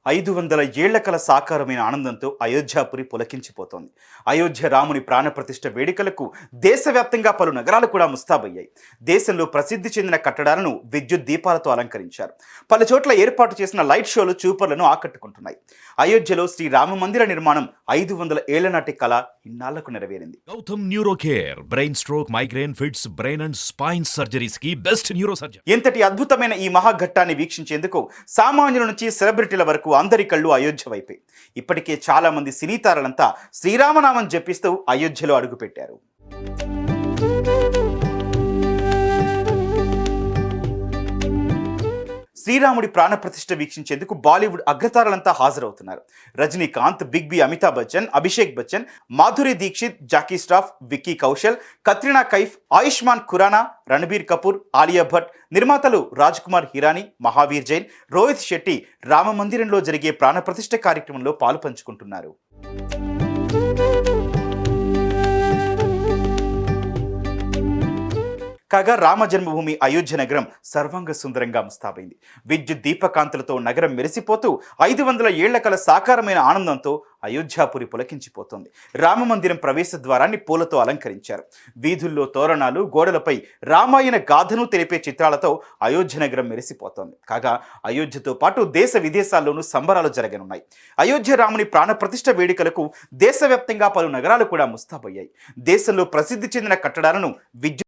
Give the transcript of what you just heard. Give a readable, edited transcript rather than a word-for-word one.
500 ఏళ్ల కల సాకారమైన ఆనందంతో అయోధ్యాపురి పులకించిపోతోంది. అయోధ్య రాముని ప్రాణప్రతిష్ఠ వేడుకలకు దేశవ్యాప్తంగా పలు నగరాలు కూడా ముస్తాబయ్యాయి. దేశంలో ప్రసిద్ధి చెందిన కట్టడాలను విద్యుత్ దీపాలతో అలంకరించారు. పలు చోట్ల ఏర్పాటు చేసిన లైట్ షోలు చూపర్లను ఆకట్టుకుంటున్నాయి. అయోధ్యలో శ్రీ రామ మందిర నిర్మాణం 500 ఏళ్ల నాటి కళ ఇన్నాళ్లకు నెరవేరింది. Gautam Neuro Care brain stroke, migraine, fits, brain and spine surgeries కి బెస్ట్ న్యూరో సర్జన్. ఎంతటి అద్భుతమైన ఈ మహాఘట్టాన్ని వీక్షించేందుకు సామాన్యుల నుంచి సెలబ్రిటీల వరకు అందరి కళ్ళు అయోధ్య వైపే. ఇప్పటికే చాలా మంది సినీ తారలంతా శ్రీరామనామం జపిస్తూ అయోధ్యలో అడుగుపెట్టారు. శ్రీరాముడి ప్రాణప్రతిష్ఠ వీక్షించేందుకు బాలీవుడ్ అగ్రతారలంతా హాజరవుతున్నారు. రజనీకాంత్, బిగ్ బి అమితాబ్ బచ్చన్, అభిషేక్ బచ్చన్, మాధురి దీక్షిత్, జాకీ ష్రాఫ్, విక్కీ కౌశల్, కత్రినా కైఫ్, ఆయుష్మాన్ ఖురానా, రణబీర్ కపూర్, ఆలియా భట్, నిర్మాతలు రాజ్ కుమార్ హిరానీ, మహావీర్ జైన్, రోహిత్ శెట్టి రామ మందిరంలో జరిగే ప్రాణప్రతిష్ఠ కార్యక్రమంలో పాలు పంచుకుంటున్నారు. కాగా రామ జన్మభూమి అయోధ్య నగరం సర్వాంగ సుందరంగా ముస్తాబైంది. విద్యుత్ దీపకాంతులతో నగరం మెరిసిపోతూ 500 ఏళ్ల కల సాకారమైన ఆనందంతో అయోధ్యాపురి పులకించిపోతోంది. రామ మందిరం ప్రవేశ ద్వారాన్ని పూలతో అలంకరించారు. వీధుల్లో తోరణాలు, గోడలపై రామాయణ గాథను తెలిపే చిత్రాలతో అయోధ్య నగరం మెరిసిపోతోంది. కాగా అయోధ్యతో పాటు దేశ విదేశాల్లోనూ సంబరాలు జరగనున్నాయి. అయోధ్య రాముని ప్రాణప్రతిష్ఠ వేడుకలకు దేశవ్యాప్తంగా పలు నగరాలు కూడా ముస్తాబయ్యాయి. దేశంలో ప్రసిద్ధి చెందిన కట్టడాలను విద్యుత్